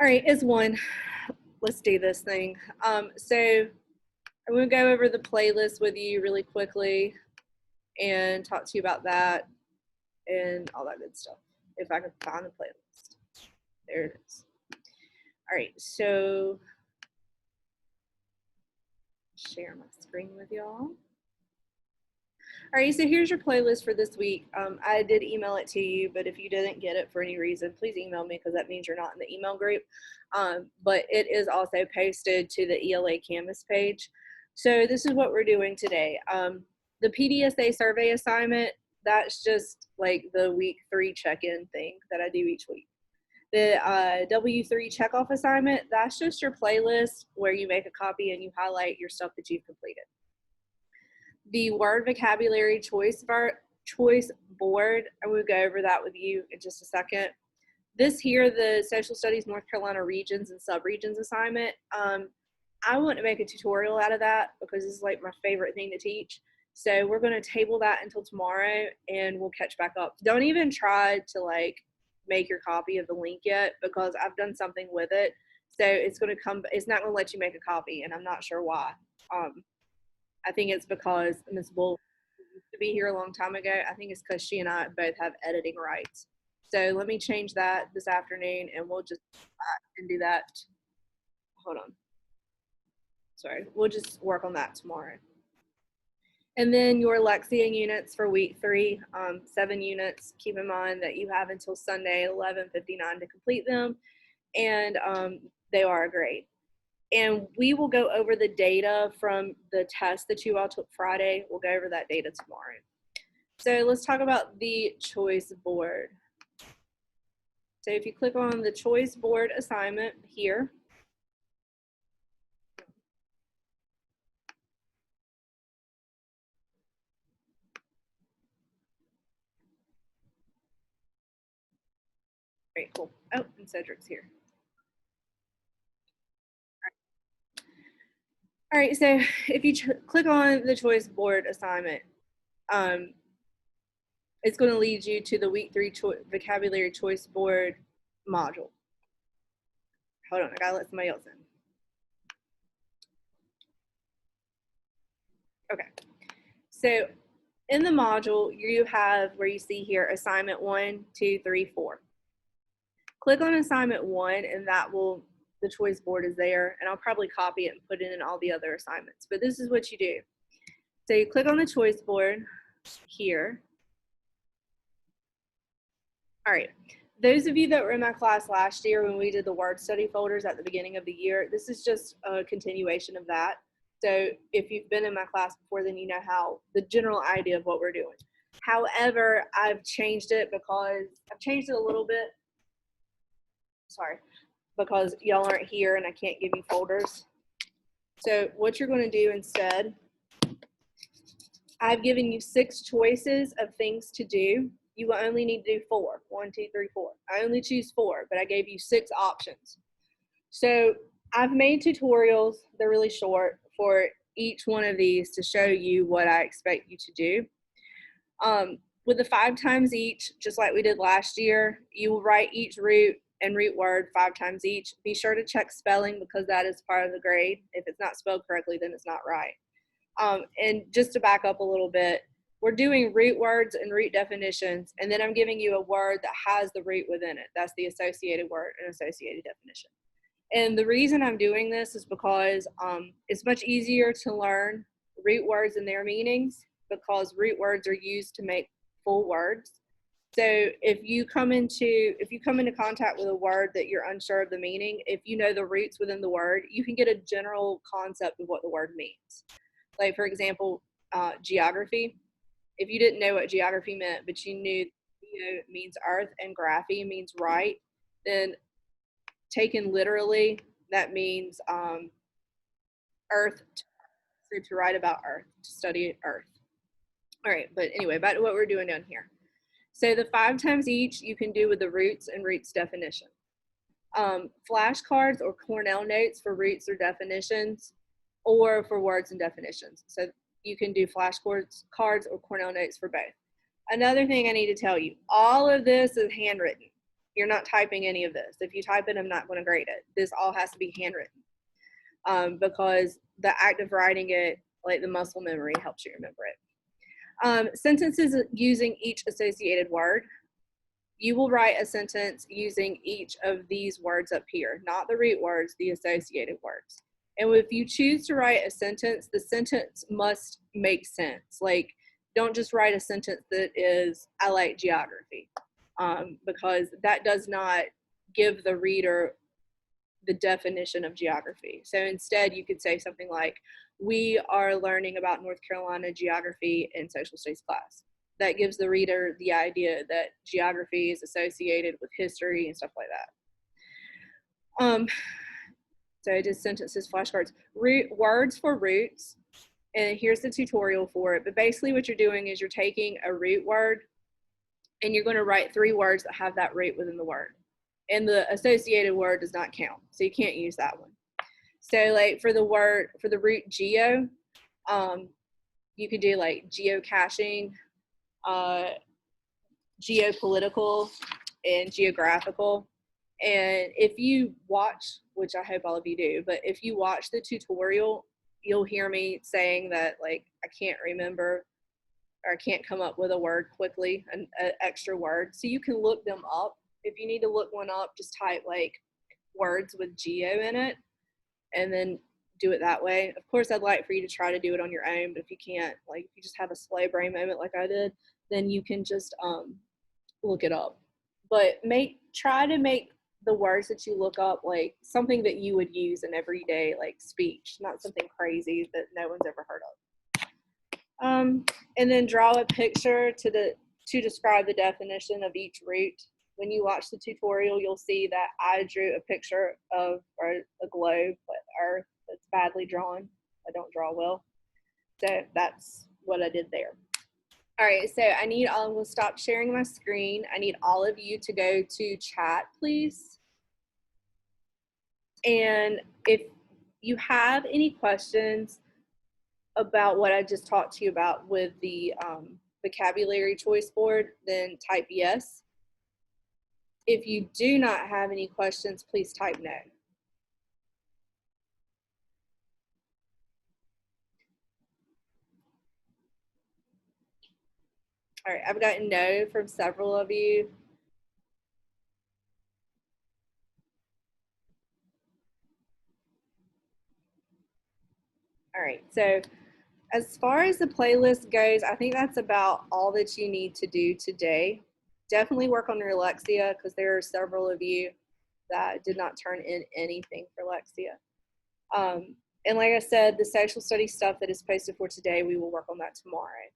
All right, is one. Let's do this thing. So I'm going to go over the playlist with you really quickly and talk to you about that and all that good stuff. If I can find the playlist. There it is. All right, so share my screen with y'all. All right, so here's your playlist for this week. I did email it to you, but if you didn't get it for any reason, please email me because that means you're not in the email group. But it is also posted to the ELA Canvas page. So this is what we're doing today. The PDSA survey assignment, that's just like the week 3 check-in thing that I do each week. The W3 checkoff assignment, that's just your playlist where you make a copy and you highlight your stuff that you've completed. The word vocabulary choice board, I will go over that with you in just a second. This here, the Social Studies North Carolina regions and subregions assignment, I want to make a tutorial out of that because this is like my favorite thing to teach. So we're going to table that until tomorrow and we'll catch back up. Don't even try to like make your copy of the link yet because I've done something with it. So it's not going to let you make a copy and I'm not sure why. I think it's because Ms. Bull used to be here a long time ago. I think it's because she and I both have editing rights. So let me change that this afternoon and we'll just and do that. Hold on. Sorry, we'll just work on that tomorrow. And then your Lexia units for week 3, 7 units. Keep in mind that you have until Sunday at 11:59 to complete them, and they are a grade. And we will go over the data from the test that you all took Friday. We'll go over that data tomorrow. So let's talk about the choice board. So if you click on the choice board assignment here, great, cool. Oh, and Cedric's here. All right, so if you click on the choice board assignment, it's going to lead you to the week 3 vocabulary choice board module. Hold on, I gotta let somebody else in. Okay, so in the module, you have where you see here assignment 1, 2, 3, 4. Click on assignment 1 and the choice board is there, and I'll probably copy it and put it in all the other assignments, but this is what you do. So you click on the choice board here. All right, those of you that were in my class last year when we did the word study folders at the beginning of the year, this is just a continuation of that. So if you've been in my class before, then you know how the general idea of what we're doing. However, I've changed it because I've changed it a little bit. Sorry, because y'all aren't here and I can't give you folders. So what you're going to do instead, I've given you 6 choices of things to do. You will only need to do 4. 1, 2, 3, 4. I only choose 4, but I gave you 6 options. So I've made tutorials, they're really short, for each one of these to show you what I expect you to do. With the 5 times each, just like we did last year, you will write each root and root word 5 times each. Be sure to check spelling because that is part of the grade. If it's not spelled correctly, then it's not right. And just to back up a little bit, we're doing root words and root definitions, and then I'm giving you a word that has the root within it. That's the associated word and associated definition. And the reason I'm doing this is because it's much easier to learn root words and their meanings because root words are used to make full words. So if you come into contact with a word that you're unsure of the meaning, if you know the roots within the word, you can get a general concept of what the word means. Like for example, geography. If you didn't know what geography meant, but you knew it means earth and graphy means right, then taken literally, that means earth, so to write about earth, to study earth. All right, but anyway, back to what we're doing down here. So the 5 times each you can do with the roots and roots definition. Flashcards or Cornell notes for roots or definitions, or for words and definitions. So you can do flashcards or Cornell notes for both. Another thing I need to tell you, all of this is handwritten. You're not typing any of this. If you type it, I'm not going to grade it. This all has to be handwritten because the act of writing it, like the muscle memory, helps you remember it. Sentences using each associated word. You will write a sentence using each of these words up here, not the root words, the associated words. And if you choose to write a sentence, the sentence must make sense. Like, don't just write a sentence that is, I like geography, because that does not give the reader the definition of geography. So instead, you could say something like, we are learning about North Carolina geography in social studies class. That gives the reader the idea that geography is associated with history and stuff like that. So I did sentences, flashcards, words for roots, and here's the tutorial for it. But basically what you're doing is you're taking a root word and you're going to write 3 words that have that root within the word. And the associated word does not count, so you can't use that one. So like for the root geo, you could do like geocaching, geopolitical, and geographical. And if you watch, which I hope all of you do, but if you watch the tutorial, you'll hear me saying that like I can't remember or I can't come up with a word quickly, an extra word. So you can look them up. If you need to look one up, just type like words with geo in it and then do it that way. Of course, I'd like for you to try to do it on your own, but if you can't, like if you just have a slow brain moment like I did, then you can just look it up. But try to make the words that you look up like something that you would use in everyday like speech, not something crazy that no one's ever heard of. And then draw a picture to describe the definition of each root. When you watch the tutorial, you'll see that I drew a picture of a globe, but Earth, that's badly drawn. I don't draw well. So that's what I did there. All right, so I will stop sharing my screen. I need all of you to go to chat, please. And if you have any questions about what I just talked to you about with the vocabulary choice board, then type yes. If you do not have any questions, please type no. All right, I've gotten no from several of you. All right, so as far as the playlist goes, I think that's about all that you need to do today. Definitely work on your Lexia because there are several of you that did not turn in anything for Lexia. And like I said, the social studies stuff that is posted for today, we will work on that tomorrow.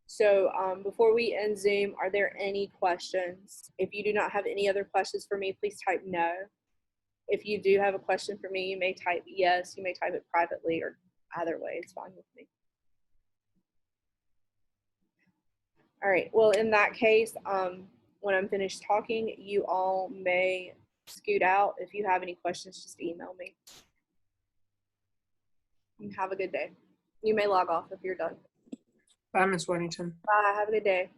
So before we end Zoom, are there any questions? If you do not have any other questions for me, please type no. If you do have a question for me, you may type yes. You may type it privately, or either way, it's fine with me. All right, well, in that case, when I'm finished talking, you all may scoot out. If you have any questions, just email me. And have a good day. You may log off if you're done. Bye, Ms. Weddington. Bye, have a good day.